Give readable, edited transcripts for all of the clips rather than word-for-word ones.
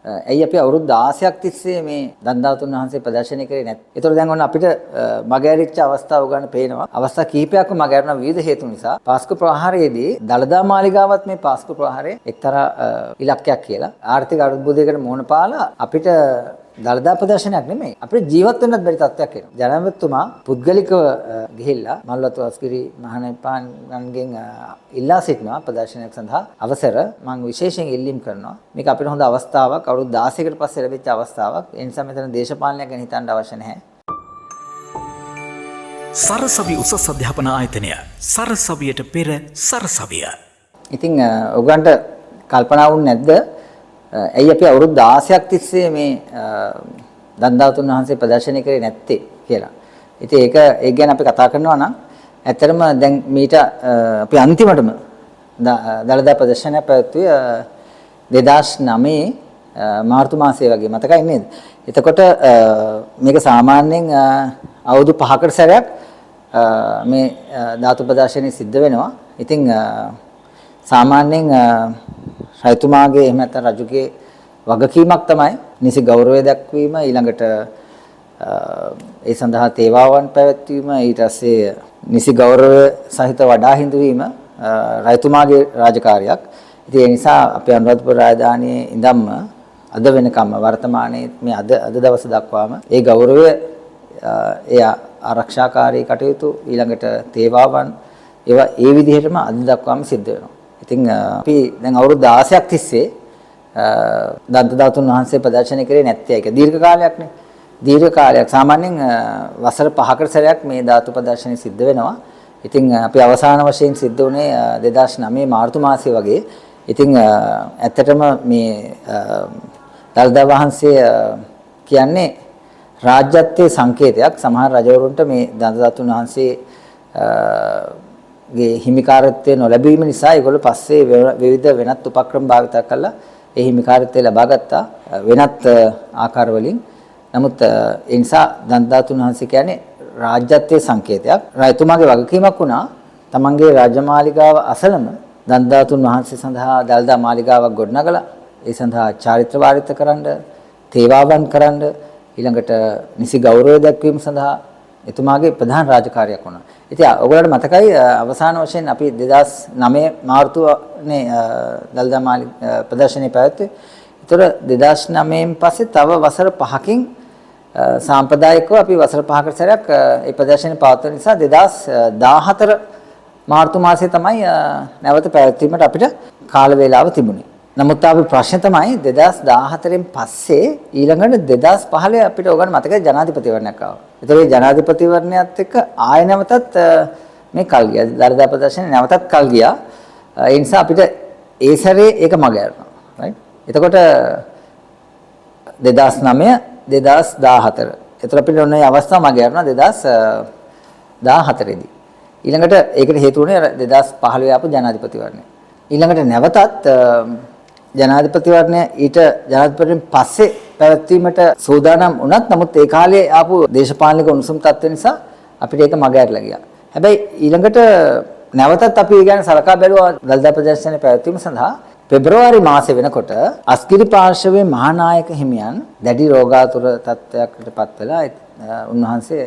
ඇයි අපි අවුරුදු 16ක් තිස්සේ මේ දන්දාතුන් වහන්සේ ප්‍රදර්ශනය කරේ නැත්නම්? ඒතකොට දැන් ඔන්න අපිට මගහැරිච්ච අවස්ථාව ගන්න පේනවා. අවස්ථා කිහිපයක්ම මගහැරන විවිධ හේතු නිසා. පාස්කු ප්‍රහාරයේදී දළදා මාලිගාවත් මේ පාස්කු ප්‍රහාරයේ එක්තරා ඉලක්කයක් කියලා ආර්ථික අර්බුදයකට මුහුණ පාලා අපිට දළදා ප්‍රදර්ශනයක් නෙමෙයි අපිට ජීවත් වෙන්නත් බැරි තත්ත්වයක් එනවා. ජනාධිපතිතුමා පුද්ගලිකව ගිහිල්ලා මල්වතු අස්ගිරි මහානපාන්ගෙන් ඉල්ලා සිටිනවා ප්‍රදර්ශනයක් සඳහා අවසර මම විශේෂයෙන් ඉල්ලීම් කරනවා. මේක අපිට හොඳ අවස්ථාවක් අවුරුදු 16කට පස්සේ ලැබිච්ච අවස්ථාවක්. ඒ නිසා මෙතන දේශපාලනයක් ගැන හිතන්න අවශ්‍ය නැහැ. සරසවි උසස් අධ්‍යාපන ආයතනය සරසවියට පෙර සරසවිය. ඉතින් ඔයගන්ට කල්පනා වුනේ නැද්ද? ඇයි අපි අවුරුදු 16ක් තිස්සේ මේ දන්දාතුන් වහන්සේ ප්‍රදර්ශනය කරේ නැත්තේ කියලා. ඉතින් ඒක ගැන අපි කතා කරනවා නම් ඇත්තටම දැන් මීට අපි අන්තිමටම දළදා ප්‍රදර්ශනය පැවැත්වුවේ 2009 මාර්තු මාසයේ වගේ මතකයි නේද? එතකොට මේක සාමාන්‍යයෙන් අවුරුදු 5කට සැරයක් මේ ධාතු ප්‍රදර්ශනය සිද්ධ වෙනවා. ඉතින් සාමාන්‍යයෙන් රජතුමාගේ එහෙම නැත්නම් රජුගේ වගකීමක් තමයි නිසි ගෞරවය දක්වීම, ඊළඟට ඒ සඳහා තේවාවන් පැවැත්වීම, ඊට පස්සේ නිසි ගෞරවය සහිත වඩා හිඳවීම රජතුමාගේ රාජකාරියක්. ඉතින් ඒ නිසා අපේ අනුරාධපුර රාජධානියේ ඉඳන්ම අද වෙනකම්ම වර්තමානයේ මේ අද දවස දක්වාම ඒ ගෞරවය ඒ ආරක්ෂාකාරී කටයුතු ඊළඟට තේවාවන් ඒවා ඒ විදිහටම අද දක්වාම සිද්ධ වෙනවා. ඉතින් අපි දැන් අවුරුදු 16ක් තිස්සේ දන්තදාතුන් වහන්සේ ප්‍රදර්ශනය කරේ නැත්තේ ඒක දීර්ඝ කාලයක්නේ. දීර්ඝ කාලයක් සාමාන්‍යයෙන් වසර 5කට සැරයක් මේ ධාතු ප්‍රදර්ශනය සිද්ධ වෙනවා. ඉතින් අපි අවසාන වශයෙන් සිද්ධ වුණේ 2009 මාර්තු මාසයේ වගේ. ඉතින් ඇත්තටම මේ දළදා වහන්සේ කියන්නේ රාජ්‍යත්වයේ සංකේතයක්. සමහර රජවරුන්ට මේ දන්තදාතුන් වහන්සේ ගේ හිමිකාරත්වය නොලැබීම නිසා ඒගොල්ලෝ පස්සේ විවිධ වෙනත් උපක්‍රම භාවිත කළා ඒ හිමිකාරත්වය ලබා ගත්තා වෙනත් ආකාර වලින්. නමුත් ඒ නිසා දන්තදාතුන් වහන්සේ කියන්නේ රාජ්‍යත්වයේ සංකේතයක්. රජතුමාගේ වගකීමක් වුණා තමන්ගේ රාජමාලිගාව අසලම දන්තදාතුන් වහන්සේ සඳහා දළදා මාලිගාවක් ගොඩනගලා ඒ සඳහා චාරිත්‍ර වාරිත්‍ර කරන්න, තේවාවන් කරන්න, ඊළඟට නිසි ගෞරවය දක්වීම සඳහා එතුමාගේ ප්‍රධාන රාජකාරියක් වුණා. ඉතින් ඔයගොල්ලන්ට මතකයි අවසාන වශයෙන් අපි 2009 මාර්තුනේ දළදා ප්‍රදර්ශනය පැවැත්වුවේ. ඒතර 2009න් පස්සේ තව වසර 5කින් සාම්ප්‍රදායිකව අපි වසර 5කට සැරයක් ඒ ප්‍රදර්ශනය පවත්වන නිසා 2014 මාර්තු මාසයේ තමයි නැවත පැවැත්වීමට අපිට කාල වේලාව තිබුණේ. නමුත් අපි ප්‍රශ්නේ තමයි 2014න් පස්සේ ඊළඟට 2015 අපිට ඕගොල්ලෝ මතකයි ජනාධිපතිවරණයක් ආවා. ඒතර ඒ ජනාධිපතිවරණයත් එක්ක ආය නැවතත් මේ කල් ගියා. දළදා ප්‍රදර්ශනය නැවතත් කල් ගියා. ඒ නිසා අපිට ඒ සැරේ ඒක මගහැරනවා. රයිට්. එතකොට 2009 2014. ඒතර අපිට ඔන්න ඒ අවස්ථාව මගහැරනවා 2014 දී. ඊළඟට ඒකට හේතු වුණේ 2015 ආපු ජනාධිපතිවරණය. ඊළඟට නැවතත් ජනාධිපතිවරණය ඊට ජනාධිපතිවරණයෙන් පස්සේ පැවැත්වීමට සූදානම් වුණත් නමුත් ඒ කාලේ ආපු දේශපාලනික උණුසුම් තත්ත්ව නිසා අපිට ඒක මගහැරලා ගියා. හැබැයි ඊළඟට නැවතත් අපි ඒ ගැන සලකා බැලුවා දළදා ප්‍රදර්ශනය පැවැත්වීම සඳහා පෙබරවාරි මාසෙ වෙනකොට අස්ගිරි පාර්ශවයේ මහානායක හිමියන් දැඩි රෝගාතුර තත්ත්වයකට පත් වෙලා උන්වහන්සේ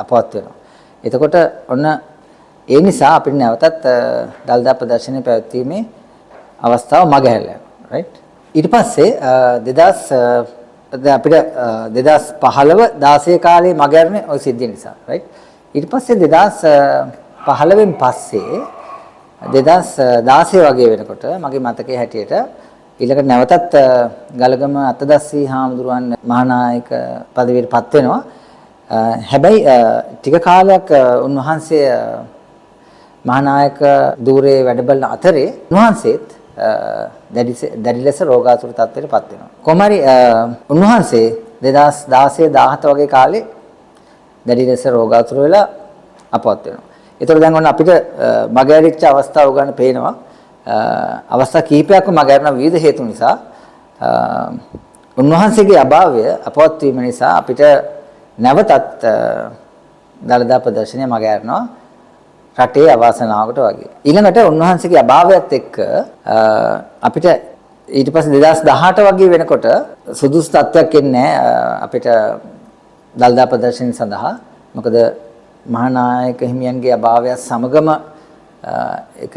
අපවත් වෙනවා. එතකොට ඔන්න ඒ නිසා අපිට නැවතත් දළදා ප්‍රදර්ශනය පැවැත්වීමේ අවස්ථාව මගහැරලා යනවා. රයිට්. ඊට පස්සේ 2000 අපිට 2015 16 කාලේ මගහැරන්නේ ওই සිද්ධිය නිසා. රයිට්. ඊට පස්සේ 2015න් පස්සේ 2016 වගේ වෙනකොට මගේ මතකයේ හැටියට ඊළඟට නැවතත් ගලගම අතදස්සී හාමුදුරුවන් මහානායක පදවියට පත් වෙනවා. හැබැයි ටික කාලයක් උන්වහන්සේ මහානායක ධූරයේ වැඩ බලන අතරේ උන්වහන්සේත් දැඩි ලෙස රෝගාතුර තත්ත්වයට පත් වෙනවා. කොහොමරි උන්වහන්සේ 2016 17 වගේ කාලේ දැඩි ලෙස රෝගාතුර වෙලා අපවත් වෙනවා. ඒතකොට දැන් ඔන්න අපිට මගහැරිච්ච අවස්ථාව ගන්න පේනවා. අවස්ථා කිහිපයක්ම මගහැරන විවිධ හේතු නිසා උන්වහන්සේගේ අභාවය අපවත් වීම නිසා අපිට නැවතත් දළදා ප්‍රදර්ශනය මගහැරනවා. රටේ අවාසනාවකට වගේ. ඊළඟට උන්වහන්සේගේ අභාවයත් එක්ක අපිට ඊට පස්සේ 2018 වගේ වෙනකොට සුදුසු තත්ත්වයක් එන්නේ අපිට දළදා ප්‍රදර්ශනය සඳහා. මොකද මහානායක හිමියන්ගේ අභාවය සමගම ඒක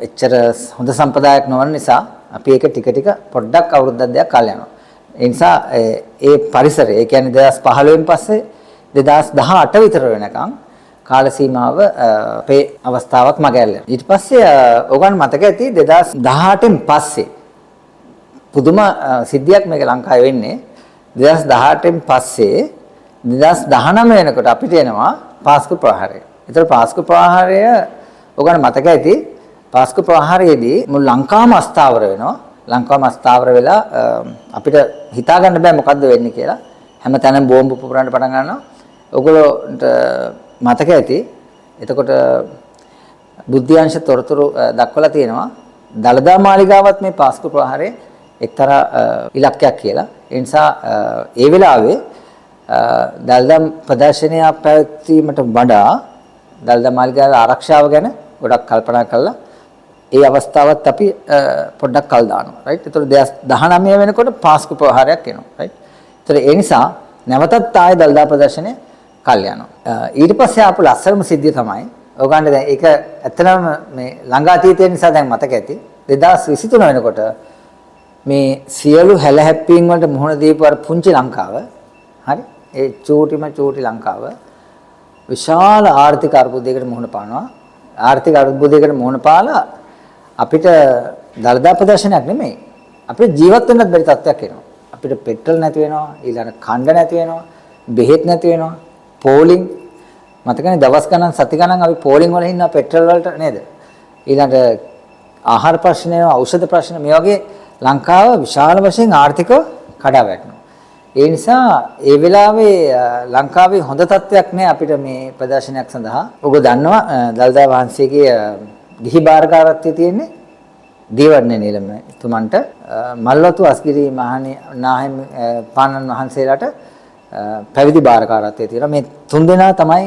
එච්චර හොඳ සම්ප්‍රදායක් නොවන නිසා අපි ඒක ටික ටික පොඩ්ඩක් අවුරුද්දක් දෙකක් කාලය යනවා. ඒ නිසා ඒ පරිසරය, ඒ කියන්නේ 2015 න් පස්සේ 2018 විතර වෙනකන් කාල සීමාව අපේ අවස්ථාවක් මගහැරලා. ඊට පස්සේ ඔයගොල්ලන් මතක ඇති 2018 න් පස්සේ පුදුම සිද්ධියක් මේක ලංකාවේ වෙන්නේ. 2018 න් පස්සේ 2019 වෙනකොට අපිට එනවා පාස්කු ප්‍රහාරය. ඒතර පාස්කු ප්‍රහාරය ඔයගොල්ලන් මතක ඇති. පාස්කු ප්‍රහාරයේදී මුළු ලංකාවම අස්ථාවර වෙනවා. ලංකාවම අස්ථාවර වෙලා අපිට හිතා ගන්න බෑ මොකද්ද වෙන්නේ කියලා. හැමතැනම බෝම්බ පුපුරන්න පටන් ගන්නවා. ඔයගොල්ලන්ට මතක ඇති. එතකොට බුද්ධ්‍යංශ තොරතුරු දක්වලා තියෙනවා. දළදා මාලිගාවත් මේ පාස්කු ප්‍රහාරයේ එක්තරා ඉලක්කයක් කියලා. ඒ නිසා ඒ වෙලාවේ දළදා ප්‍රදර්ශනය පැවැත්වීමට වඩා දළදා මාලිගාවේ ආරක්ෂාව ගැන ගොඩක් කල්පනා කළා. ඒ අවස්ථාවත් අපි පොඩ්ඩක් කල් දානවා. රයිට්. ඒතර 2019 වෙනකොට පාස්කු ප්‍රහාරයක් එනවා. රයිට්. ඒතර ඒ නිසා නැවතත් ආයේ දළදා ප්‍රදර්ශනය කල් යනවා. ඊට පස්සේ ආපු ලස්සනම සිද්ධිය තමයි ඔයගොල්ලන්ට දැන් ඒක ඇත්තනම මේ ළඟ අතීතය නිසා දැන් මතක ඇති. 2023 වෙනකොට මේ සියලු හැලහැප්පීම් වලට මුහුණ දීපු අර පුංචි ලංකාව, හරි? ඒ චූටි ලංකාව විශාල ආර්ථික අර්බුදයකට මුහුණ පානවා. ආර්ථික අර්බුදයකට මුහුණ පාලා අපිට දළදා ප්‍රදර්ශනයක් නෙමෙයි. අපිට ජීවත් වෙන්නත් බැරි තත්ත්වයක් එනවා. අපිට පෙට්‍රල් නැති වෙනවා, ඊළඟ කණ්ඩ නැති වෙනවා, බෙහෙත් නැති වෙනවා, පෝලිං මතකනේ දවස් ගණන් සති ගණන් අපි පෝලිං වල ඉන්නවා පෙට්‍රල් වලට නේද? ඊළඟ ආහාර ප්‍රශ්න, ඖෂධ ප්‍රශ්න මේ වගේ ලංකාව විශාල වශයෙන් ආර්ථිකව කඩා වැටෙනවා. ඒ නිසා ඒ වෙලාවේ ලංකාවේ හොඳ තත්ත්වයක් නෑ අපිට මේ ප්‍රදර්ශනයක් සඳහා. ඔබ දන්නවා දළදා වහන්සේගේ ගිහි බාරකාරත්වයේ තියෙන්නේ දීවර්ණ නිලමේතුමන්ට මල්වතු අස්ගිරි මහානාහිම පානන් වහන්සේලාට පැවිදි බාරකාරත්වයේ තියෙනවා. මේ තුන් දෙනා තමයි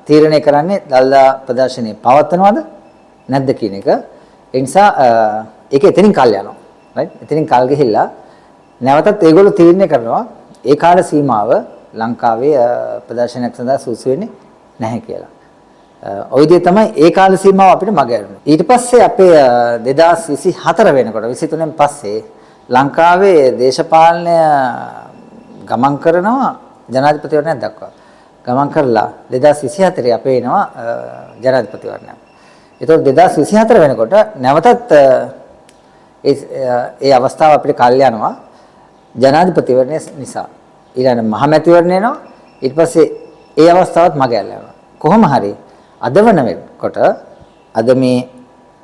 තීරණය කරන්නේ දළදා ප්‍රදර්ශනය පවත්වනවද නැද්ද කියන එක. ඒ නිසා ඒක එතනින් කල් යනවා. රයිට්. එතනින් කල් ගිහිල්ලා නැවතත් ඒගොල්ලෝ තීරණය කරනවා ඒ කාල සීමාව ලංකාවේ ප්‍රදර්ශනයක් සඳහා සුසු වෙන්නේ නැහැ කියලා. ওই විදිහ තමයි ඒ කාල සීමාව අපිට මගහැරුණේ. ඊට පස්සේ අපේ 2024 වෙනකොට 23 න් පස්සේ ලංකාවේ දේශපාලනය ගමන් කරනවා ජනාධිපතිවරණයක් දක්වා. ගමන් කරලා 2024 අපේ එනවා ජනාධිපතිවරණයක්. ඒතකොට 2024 වෙනකොට නැවතත් ඒ අවස්ථාව අපිට කල් යනවා ජනාධිපතිවරණය නිසා. ඊළඟ මහමැතිවරණය එනවා. ඊට පස්සේ ඒ අවස්ථාවත් මගහැරලා යනවා. කොහොම හරි අද වෙනකොට අද මේ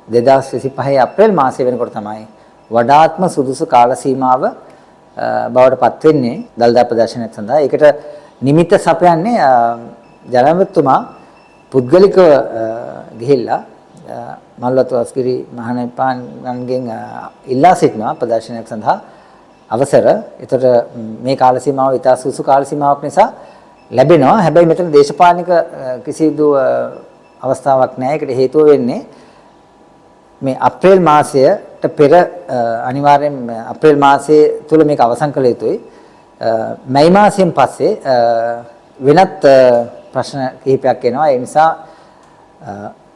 2025 අප්‍රේල් මාසයේ වෙනකොට තමයි වඩාත්ම සුදුසු කාල සීමාව බවට පත් වෙන්නේ දළදා ප්‍රදර්ශනයක් සඳහා. ඒකට නිමිත්ත සපයන්නේ ජනාධිපතිතුමා පුද්ගලිකව ගිහිල්ලා මල්වතු අස්ගිරි මහානායකයන්ගෙන් ඉල්ලා සිටිනවා ප්‍රදර්ශනයක් සඳහා අවසර. ඒතර මේ කාල සීමාව ඉතා සුසු කාල සීමාවක් නිසා ලැබෙනවා. හැබැයි මෙතන දේශපාලනික කිසිදු අවස්ථාවක් නැහැ. ඒකට හේතුව වෙන්නේ මේ අප්‍රේල් මාසයට පෙර අනිවාර්යෙන් අප්‍රේල් මාසයේ තුල මේක අවසන් කළ යුතුයි. මැයි මාසයෙන් පස්සේ වෙනත් ප්‍රශ්න කිහිපයක් එනවා. ඒ නිසා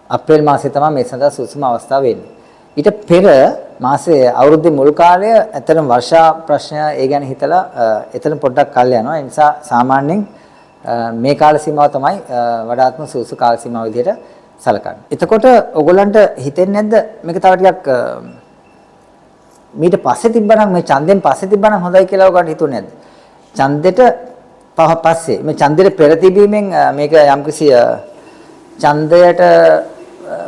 අප්‍රේල් මාසයේ තමයි මේ සඳහා සුසුම අවස්ථාව වෙන්නේ. ඊට පෙර මාසයේ අවුරුද්දේ මුල් කාලය ඇත්තටම වර්ෂා ප්‍රශ්න ඒ ගැන හිතලා එතන පොඩ්ඩක් කල් යනවා. ඒ නිසා සාමාන්‍යයෙන් මේ කාල සීමාව තමයි වඩාත්ම සුසු කාල සීමාව විදිහට සලකන්නේ. එතකොට ඔයගොල්ලන්ට හිතෙන්නේ නැද්ද මේක තව ටිකක් මීට පස්සේ තිබ්බනම් මේ ඡන්දෙන් පස්සේ තිබ්බනම් හොඳයි කියලා ඔයගොල්ලන්ට හිතුනේ නැද්ද? ඡන්දෙට පස්සේ මේ ඡන්දෙට පෙර තිබීමෙන් මේක යම්කිසි ඡන්දයට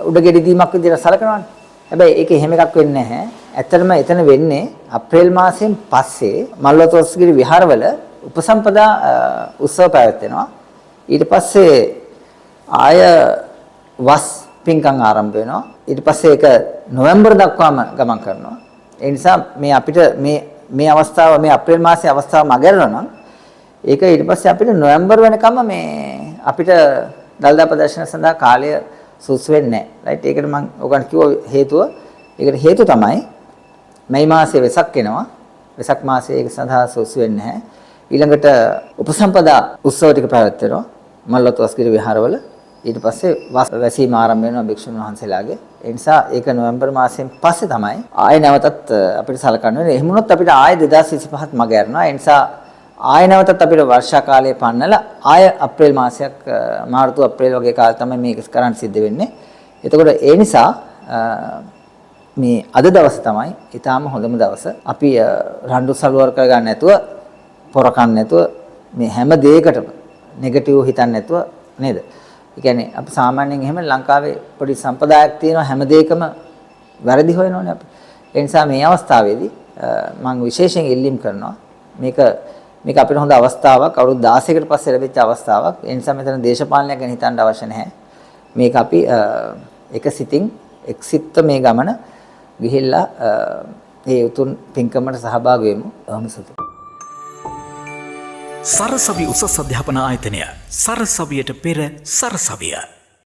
උඩගෙඩි දීමක් විදිහට සලකනවානේ. හැබැයි ඒක එහෙම එකක් වෙන්නේ නැහැ. ඇත්තටම එතන වෙන්නේ අප්‍රේල් මාසයෙන් පස්සේ මල්වතු අස්ගිරි විහාරවල උපසම්පදා උත්සව පැවැත්වෙනවා. ඊට පස්සේ ආය වස් පින්කම් ආරම්භ වෙනවා. ඊට පස්සේ ඒක නොවැම්බර් දක්වාම ගමන් කරනවා. ඒ නිසා මේ අපිට මේ අවස්ථාව මේ අප්‍රේල් මාසයේ අවස්ථාව මගහැරලා නම් ඒක ඊට පස්සේ අපිට නොවැම්බර් වෙනකම් මේ අපිට දළදා ප්‍රදර්ශන සඳහා කාලය සුසු වෙන්නේ නැහැ. රයිට්. ඒකට මම ඔයගොල්ලන්ට කිව්ව හේතුව. ඒකට හේතුව තමයි මේ මාසයේ වෙසක් එනවා. වෙසක් මාසයේ ඒක සඳහා සුසු වෙන්නේ නැහැ. ඊළඟට උපසම්පදා උත්සව ටික පැවැත්වෙනවා මල්ලත් වස්කිර විහාරවල. ඊට පස්සේ වැසීම ආරම්භ වෙනවා භික්ෂුන් වහන්සේලාගේ. ඒ නිසා ඒක නොවැම්බර් මාසයෙන් පස්සේ තමයි ආයෙ නැවතත් අපිට සලකන්න වෙන්නේ. එහෙම වුණොත් අපිට ආයෙ 2025ත් මග යනවා. ඒ නිසා ආයෙ නැවතත් අපිට වර්ෂා කාලයේ පන්නලා ආයෙ අප්‍රේල් මාසයක් මාර්තු අප්‍රේල් වගේ කාල තමයි මේක කරන්න සිද්ධ වෙන්නේ. එතකොට ඒ නිසා මේ අද දවස තමයි ඊටාම හොඳම දවස. අපි රණ්ඩු සලුවර් කරගන්න නැතුව පොරකන්න නැතුව මේ හැම දෙයකටම නෙගටිව් හිතන්නේ නැතුව නේද? ඒ කියන්නේ අපි සාමාන්‍යයෙන් එහෙම ලංකාවේ පොඩි සම්ප්‍රදායක් තියෙනවා හැම දෙයකම වැරදි හොයනෝනේ අපි. ඒ නිසා මේ අවස්ථාවේදී මම විශේෂයෙන් ඉල්ලීම් කරනවා මේක අපිට හොඳ අවස්ථාවක් අවුරුදු 16කට පස්සේ ලැබිච්ච අවස්ථාවක්. ඒ නිසා මෙතන දේශපාලනයක් ගැන හිතන්න අවශ්‍ය නැහැ. මේක අපි එක සිතින් එක්සිට්ව මේ ගමන ගිහිල්ලා ඒ උතුම් පින්කමට සහභාගී වෙමු. අවසන්. සරසවි උසස් අධ්‍යාපන ආයතනය සරසවියට පෙර සරසවිය